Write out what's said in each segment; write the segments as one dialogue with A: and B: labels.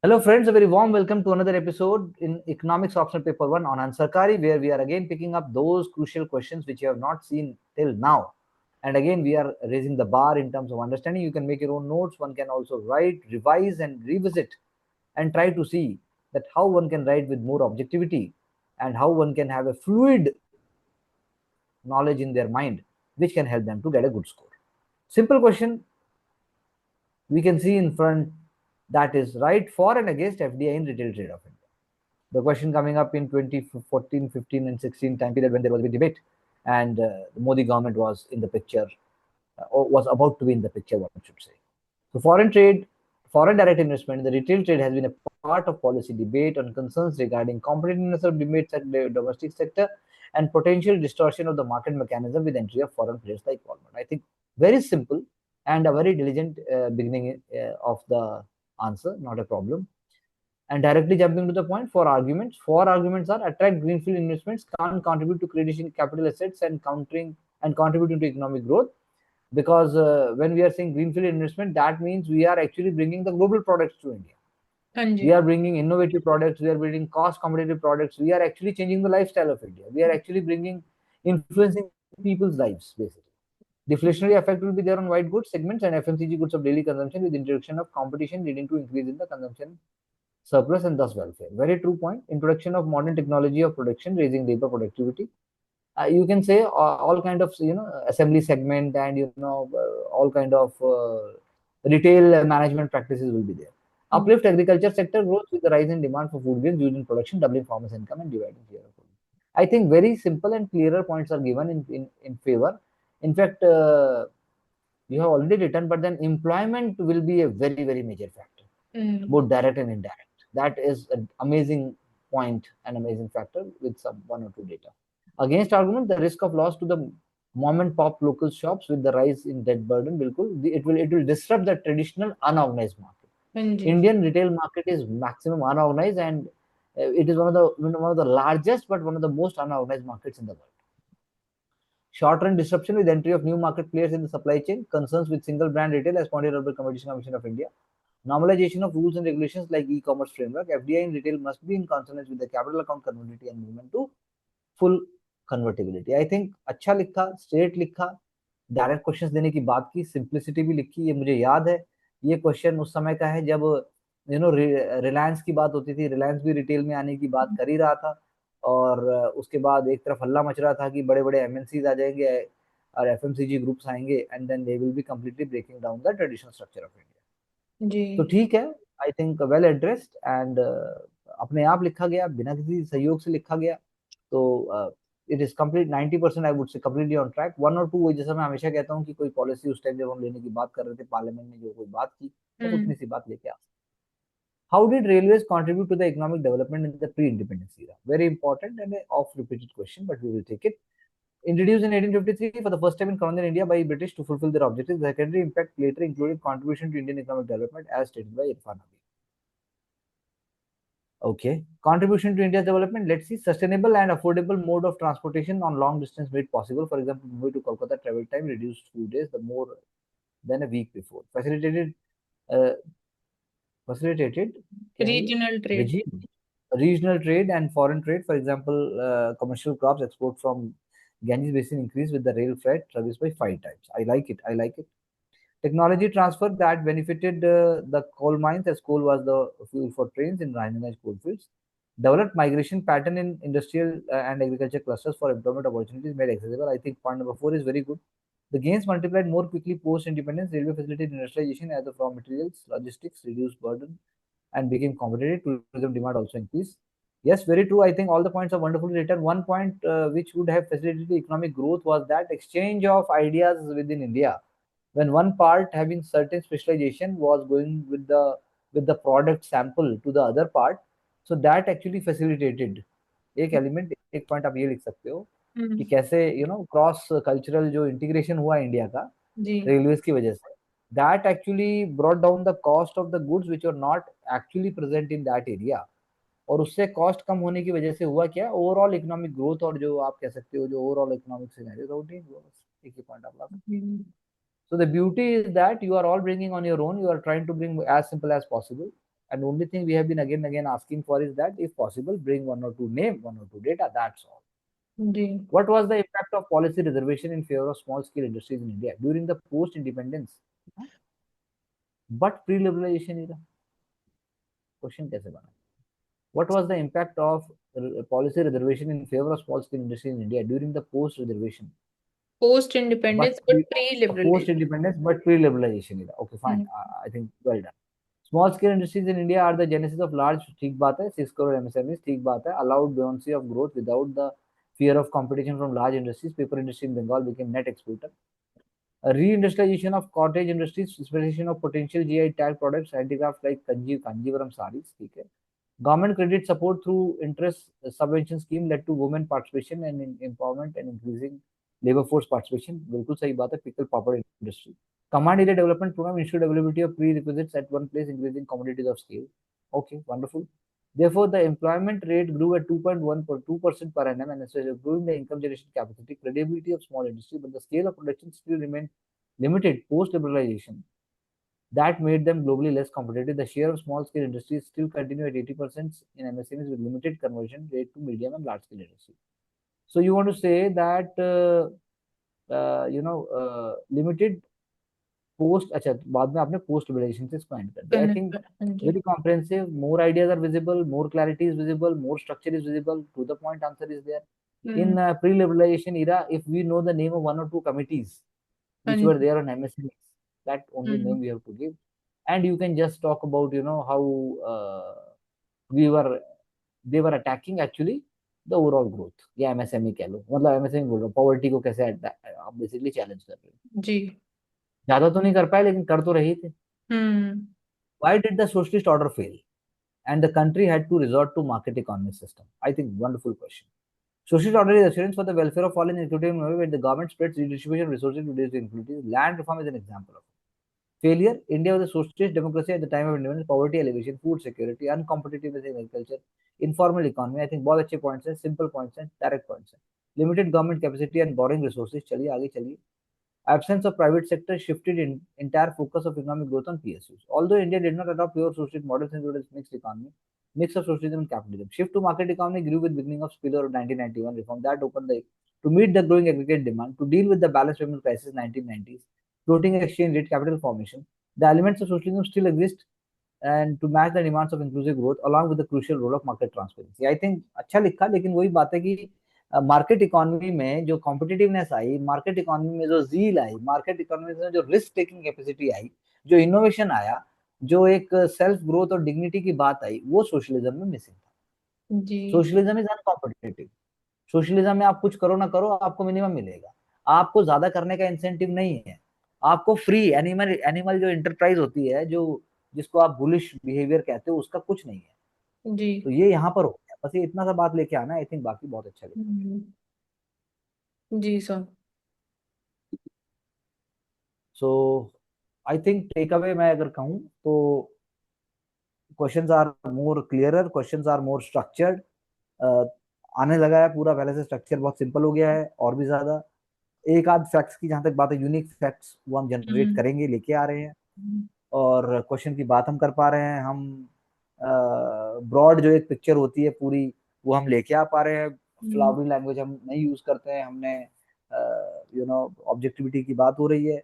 A: Hello, friends. A very warm welcome to another episode in Economics Optional Paper 1 on Ansarkari, where we are again picking up those crucial questions which you have not seen till now. And again, we are raising the bar in terms of understanding. You can make your own notes. One can also write, revise, and revisit and try to see that how one can write with more objectivity and how one can have a fluid knowledge in their mind, which can help them to get a good score. Simple question we can see in front, that is right for and against FDI in retail trade of India. The question coming up in 2014, 15, and 16 time period when there was a big debate, and the Modi government was in the picture, or was about to be in the picture, one should say. So foreign trade, foreign direct investment in the retail trade has been a part of policy debate on concerns regarding competitiveness of debates at the domestic sector and potential distortion of the market mechanism with entry of foreign players like Walmart. I think very simple and a very diligent beginning of the answer, not a problem. And directly jumping to the point, four arguments are: attract greenfield investments, can't contribute to creating capital assets and countering and contributing to economic growth. Because when we are saying greenfield investment, that means we are actually bringing the global products to India.
B: हाँ
A: We
B: ji
A: are bringing innovative products, we are building cost competitive products, we are actually changing the lifestyle of India. We are actually bringing, influencing people's lives, basically. Deflationary effect will be there on white goods segments and FMCG goods of daily consumption, with introduction of competition leading to increase in the consumption surplus and thus welfare. Very true point. Introduction of modern technology of production, raising labor productivity. You can say all kind of assembly segment and all kind of retail management practices will be there. Uplift agriculture sector growth with the rise in demand for food grains used in production, doubling farmers' income and dividing share of food. I think very simple and clearer points are given in favor. In fact, you have already written, but then employment will be a very major factor, both direct and indirect. That is an amazing point, an amazing factor with some one or two data. Against argument, the risk of loss to the mom and pop local shops with the rise in debt burden it will disrupt the traditional unorganized market.
B: हाँ जी
A: Indian retail market is maximum unorganized, and it is one of the largest but one of the most unorganized markets in the world. Short-run disruption with entry of new market players in the supply chain, concerns with single brand retail as pointed out by Competition Commission of India. Normalization of rules and regulations like e-commerce framework. FDI in retail must be in consonance with the capital account convertibility and movement to full convertibility. I think अच्छा लिखा, straight लिखा, direct questions देने की बात की, simplicity भी लिखी. ये मुझे याद है, ये क्वेश्चन उस समय का है जब रिलायंस की बात होती थी. रिलायंस भी रिटेल में आने की बात कर ही रहा था, और उसके बाद एक तरफ हल्ला मच रहा था कि बड़े बड़े एमएनसीज आ जाएंगे और एफएमसीजी ग्रुप्स आएंगे, and then they will be completely breaking down the traditional structure of India. तो
B: जी
A: ठीक है, I think well addressed and अपने आप लिखा गया, बिना किसी सहयोग से लिखा गया. तो it is complete 90% I would say completely on track. One और टू, जैसा मैं हमेशा कहता हूँ कि कोई पॉलिसी उस टाइम जब हम लेने की बात कर रहे थे पार्लियामेंट में, जो कोई बात की, बस उतनी सी बात लेके आ. How did railways contribute to the economic development in the pre-independence era? Very important and an oft-repeated question, but we will take it. Introduced in 1853 for the first time in colonial India by British to fulfill their objectives, the secondary impact later included contribution to Indian economic development as stated by Irfan Habib. Okay. Contribution to India's development. Let's see. Sustainable and affordable mode of transportation on long distance made possible. For example, Mumbai to Kolkata travel time reduced few days, the more than a week before. Uh, facilitated
B: regional trade
A: regional trade and foreign trade. For example, commercial crops export from Ganges Basin increased with the rail freight service by 5 times. I like it. I like it. Technology transfer that benefited the coal mines, as coal was the fuel for trains in Rhineland coalfields. Developed migration pattern in industrial and agriculture clusters for employment opportunities made accessible. I think point number 4 is very good. The gains multiplied more quickly post-independence. Railway facilitated industrialization as the raw materials, logistics, reduced burden, and became competitive. Tourism demand also increased. Yes, very true. I think all the points are wonderfully written. One point which would have facilitated economic growth was that exchange of ideas within India. When one part having certain specialization was going with the product sample to the other part, so that actually facilitated. एक element, एक point आप ये लिख सकते हो कि कैसे cross cultural जो इंटीग्रेशन हुआ इंडिया का
B: जी
A: रेलवेज की वजह से, that actually brought down the cost of the goods which were not actually present in that area. और उससे कॉस्ट कम होने की वजह से हुआ क्या, ओवरऑल इकोनॉमिक ग्रोथ, और जो आप कह सकते हो जो ओवरऑल इकोनॉमिक सिनेरियो था वो ठीक हुआ. बस एक ही पॉइंट आप ला सकते हो. So the beauty is that you are all bringing on your own. You are trying to bring as simple as possible, And only thing we have been again and again asking for is that, if possible, bring one or two name, one or two data. That's all.
B: Ji.
A: What was the impact of policy reservation in favor of small scale industries in India during the post independence but pre liberalization era? Question कैसे बना? What was the impact of policy reservation in favor of small scale industry in India during the post reservation
B: Post
A: but
B: independence but
A: post
B: pre-liberalization.
A: independence but pre liberalization era? Okay, fine.
B: Hmm.
A: I think well done. Small scale industries in India are the genesis of large, ठीक बात है, 6 crore MSMEs, ठीक बात है, allowed buoyancy of growth without the fear of competition from large industries. Paper industry in Bengal became net exporter. Reindustrialization of cottage industries, specialization of potential GI tag products, handicrafts like Kanjivaram sarees, ठीक है. Government credit support through interest subvention scheme led to women participation and empowerment and increasing labor force participation. बिल्कुल सही बात है. Pickle papad industry. Command area development program ensured availability of prerequisites at one place, increasing commodities of scale. Okay, wonderful. Therefore, the employment rate grew at 2.1% per annum, and improving the income generation capacity, credibility of small industry, but the scale of production still remained limited post-liberalization. That made them globally less competitive. The share of small-scale industries still continue at 80% in MSMEs with limited conversion rate to medium and large-scale industry. So you want to say that limited post, अच्छा बाद में आपने post liberalization से इसको end कर दिया. I think
B: ji.
A: very comprehensive. More ideas are visible, more clarity is visible, more structure is visible. To the point answer is there. In pre-liberalization era, if we know the name of one or two committees which were there on MSMEs, that only name we have to give. And you can just talk about, how they were attacking actually the overall growth. या MSME कह लो, मतलब MSME बोल रहा हूँ, poverty को कैसे आप basically challenge कर रहे हो.
B: जी.
A: ज्यादा तो नहीं कर पाए लेकिन कर तो रहे थे.
B: हम्म.
A: Why did the socialist order fail and the country had to resort to market economy system? I think wonderful question. Socialist order is assurance for the welfare of all in equitable manner where the government spreads redistribution of resources to reduce inequalities. Land reform is an example of it. Failure. India was a socialist democracy at the time of independence. Poverty alleviation, food security, uncompetitiveness in agriculture, informal economy. I think बहुत अच्छे points हैं, simple points हैं, direct points हैं. Limited government capacity and borrowing resources. चलिए आगे चलिए. Absence of private sector shifted in entire focus of economic growth on PSUs. Although India did not adopt pure socialist model since it was mixed economy, mix of socialism and capitalism. Shift to market economy grew with beginning of spillover of 1991 reform that opened the to meet the growing aggregate demand, to deal with the balance payment crisis 1990s, floating exchange rate capital formation. The elements of socialism still exist and to match the demands of inclusive growth along with the crucial role of market transparency. I think अच्छा लिखा, लेकिन वही बात है कि market economy में जो competitiveness आई, market economy में जो जील आई, मार्केट इकोनॉमी में जो रिस्क टेकिंग कैपेसिटी आई, जो इनोवेशन आया, जो एक सेल्फ ग्रोथ और डिग्निटी की बात आई, वो सोशलिज्म में मिसिंग था.
B: जी.
A: Socialism is uncompetitive. सोशलिज्म में आप कुछ करो ना करो, आपको मिनिमम मिलेगा. आपको ज्यादा करने का इंसेंटिव नहीं है. आपको फ्री एनिमल एनिमल जो इंटरप्राइज होती है, जो जिसको आप बुलिश बिहेवियर कहते हो, उसका कुछ नहीं है.
B: जी.
A: तो ये यहाँ पर हो गया. बस ये इतना सा बात लेके आना. आई थिंक बाकी बहुत अच्छा लगा.
B: जी sir.
A: So I think take away मैं अगर कहूँ तो questions are more clearer, questions are more structured. आने लगा है पूरा, पहले से स्ट्रक्चर बहुत सिंपल हो गया है और भी ज्यादा. एक आध फैक्ट्स की जहां तक बात है, यूनिक फैक्ट्स वो हम जनरेट करेंगे, लेके आ रहे हैं. और क्वेश्चन की बात हम कर पा रहे हैं. हम ब्रॉड जो एक पिक्चर होती है पूरी, वो हम लेके आ पा रहे हैं. फ्लावरी लैंग्वेज हम नहीं यूज करते हैं. हमने ऑब्जेक्टिविटी की बात हो रही है.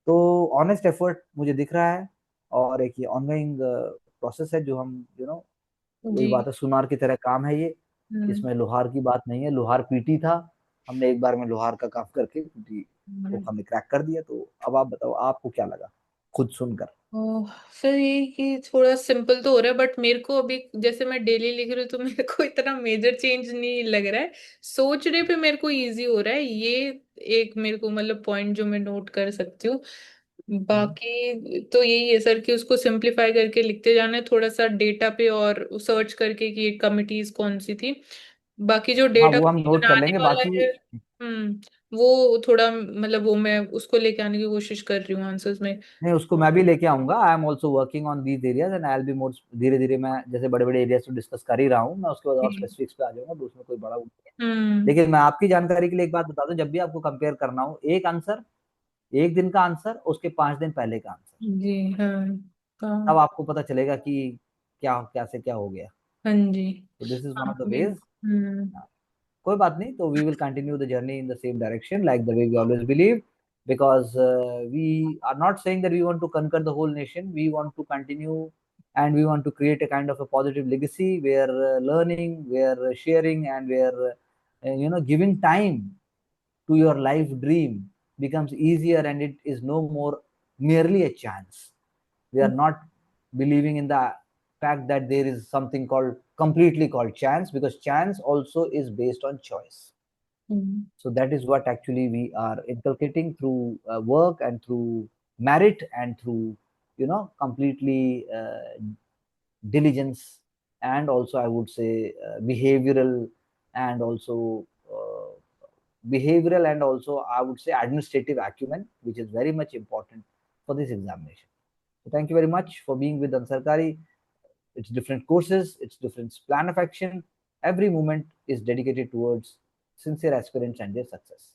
A: तो ऑनेस्ट एफर्ट मुझे दिख रहा है. और एक ये ऑनगोइंग प्रोसेस है जो हम वही
B: जी.
A: बात है, सुनार की तरह काम है ये. इसमें लोहार की बात नहीं है. लोहार पीटी था, हमने एक बार में लोहार का काम करके पीटी को हमने क्रैक कर दिया. तो अब आप बताओ, आपको क्या लगा खुद सुनकर?
B: सर ये कि थोड़ा सिंपल तो हो रहा है बट मेरे को अभी जैसे मैं डेली लिख रही हूँ तो मेरे को इतना मेजर चेंज नहीं लग रहा है. सोचने पे मेरे को इजी हो रहा है. ये एक मेरे को मतलब पॉइंट जो मैं नोट कर सकती हूँ. बाकी तो यही है सर कि उसको सिंप्लीफाई करके लिखते जाना है थोड़ा सा डेटा पे और सर्च करके कि कमिटीज कौन सी थी. बाकी जो
A: हाँ,
B: डेटा
A: वो हम नोट कर
B: बनाने
A: लेंगे
B: वाला
A: बाकी.
B: है. वो थोड़ा मतलब वो मैं उसको लेके आने की कोशिश कर रही हूँ आंसर्स में.
A: नहीं, उसको मैं भी लेके आऊंगा. I am also working on these areas and I will be more. धीरे धीरे मैं जैसे बड़े बड़े एरियाज तो डिस्कस कर ही रहा हूँ, मैं उसके बाद और
B: जी.
A: स्पेसिफिक्स पे आ जाऊंगा. तो उसमें कोई बड़ा वो नहीं है.
B: हम्म.
A: लेकिन मैं आपकी जानकारी के लिए एक बात बता दूं, जब भी आपको कंपेयर करना हो, एक आंसर, एक दिन का आंसर, उसके 5 दिन पहले का आंसर,
B: जी. हाँ.
A: तब
B: हाँ.
A: आपको पता चलेगा कि क्या से क्या हो गया.
B: हाँ जी.
A: So this is one
B: हाँ
A: of the
B: मेरे.
A: ways.
B: हम्म.
A: कोई बात नहीं, तो we will continue the journey in the same direction like the way we always believe, because we are not saying that we want to conquer the whole nation. We want to continue, and we want to create a kind of a positive legacy where learning, where sharing, and where giving time to your life dream becomes easier, and it is no more merely a chance. We are not believing in the fact that there is something called completely called chance, because chance also is based on choice.
B: Hmm.
A: So that is what actually we are inculcating through work, and through merit, and through completely diligence, and also I would say behavioral, and also and also I would say administrative acumen, which is very much important for this examination. So thank you very much for being with Ansarkari. It's different courses, it's different plan of action. Every moment is dedicated towards sincere aspirants and their success.